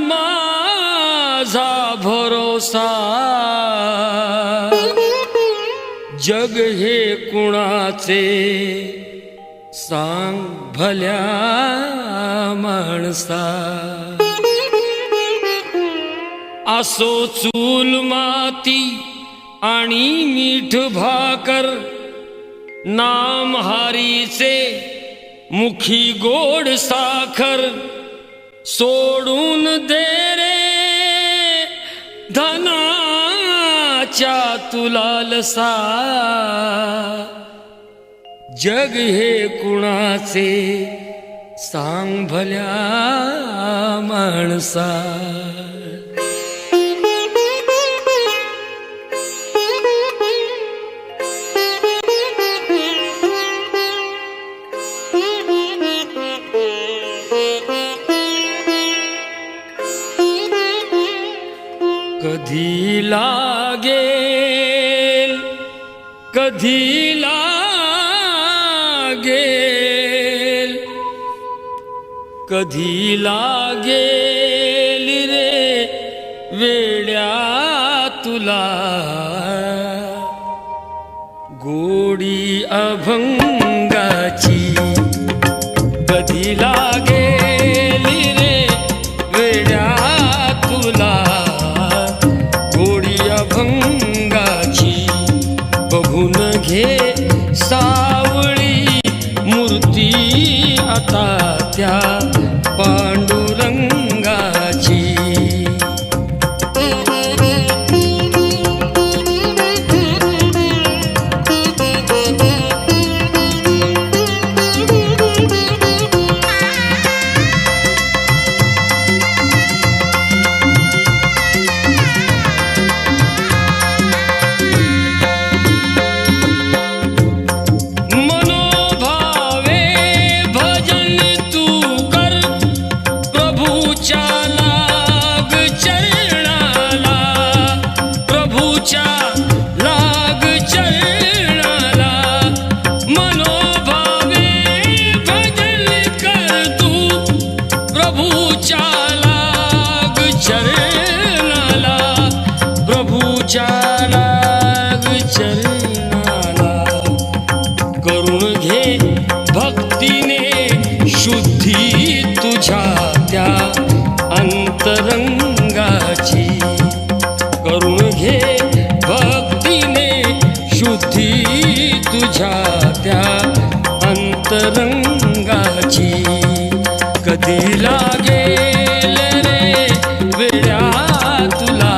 माझा भरोसा, जग हे कुणाचे सांग भल्या माणसा. असो चूल माती आणि मीठ भाकर, नाम हरीचे मुखी गोड साखर. सोडून दे रे धनाच्या तुला लसा, जग हे कुणाचे सांग भल्या माणसा. कधी लागेल, कधी लागेल, कधी लागेल रे वेड्या तुला, गोडी अभंगाची. कधी लागेल रे वेड्या तुला, अभंगाची. बघून घे सावळी मूर्ती आता त्या पांडुरंगाची. करून घे भक्तीने शुद्धी तुझ्या त्या अंतरंगाची. करून घे भक्तीने शुद्धी तुझ्या त्या अंतरंगाची. कधी लागेल रे वेड्या तुला,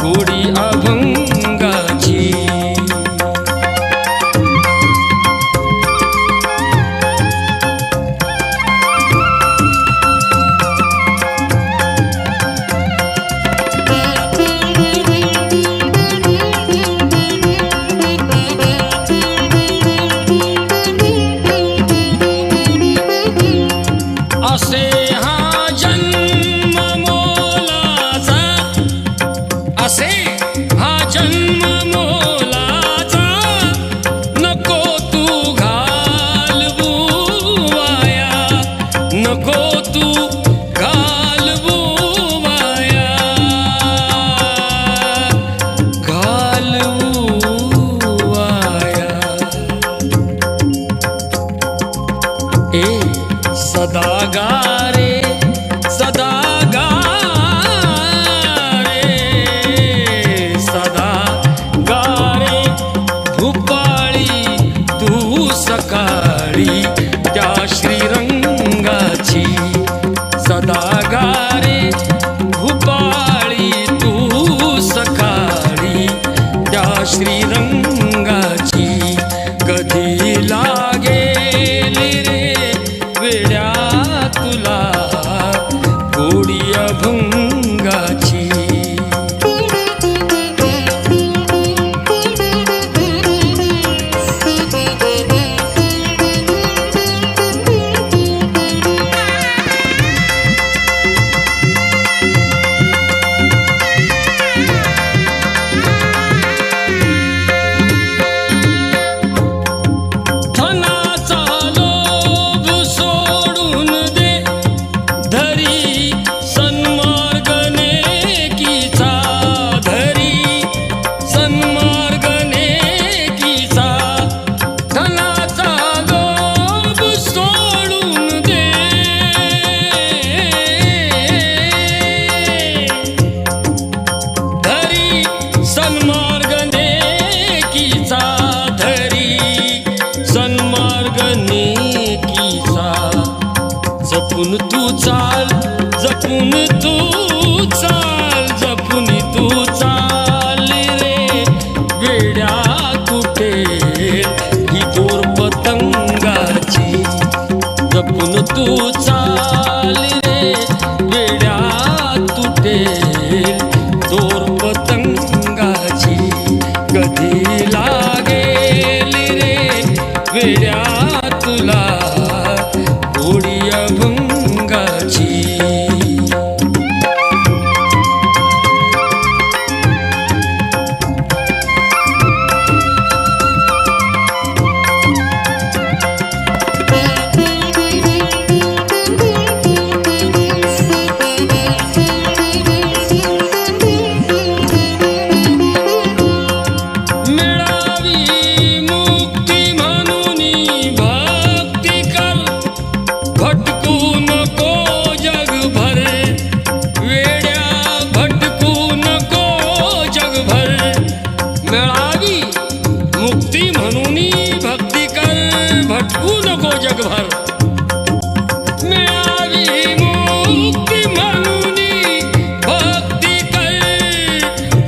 गोडी अभंगाची. असे हा जन्म मोलाचा, असे हा जन्म मोलाचा. नको तू घालवू वाया, नको तू घालवू वाया, घालवू वाया. ए सदा गा रे, सदा गा रे, सदा गा रे भूपाळी तू सकाळी त्या श्रीरंगाची. सदा गा रे भूपाळी तू सकाळी त्या श्रीरंगाची. कधी लागेल रे वेड्या तुला, गोडी अभंगाची. जपून तू चाल, जपून तू चाल, जपून तू चाल रे वेड्या, तुटेल ही दोर पतंगाची. जपून तू चाल रे वेड्या, तुटेल दोर पतंगाची. कधी लागेल रे वेड्या तुला गोडी अभंगाची. मुक्ती म्हणून भक्ती कर, भटकू नको जगभर. मिळावी मुक्ती म्हणून भक्ती कर,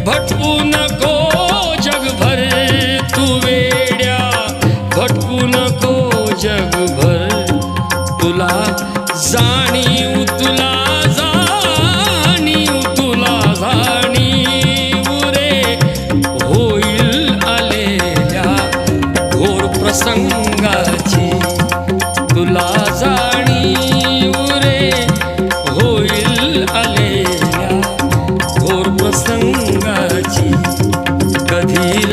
भटकू नको जगभर. तू वेड्या भटकू नको जगभर. तुला जाणीव, तुला जाणीव, तुला जाणीव रे होईल आलेल्या घोर प्रसंगाची. तुला जाणीव रे होईल आलेल्या घोर प्रसंगाची. कधी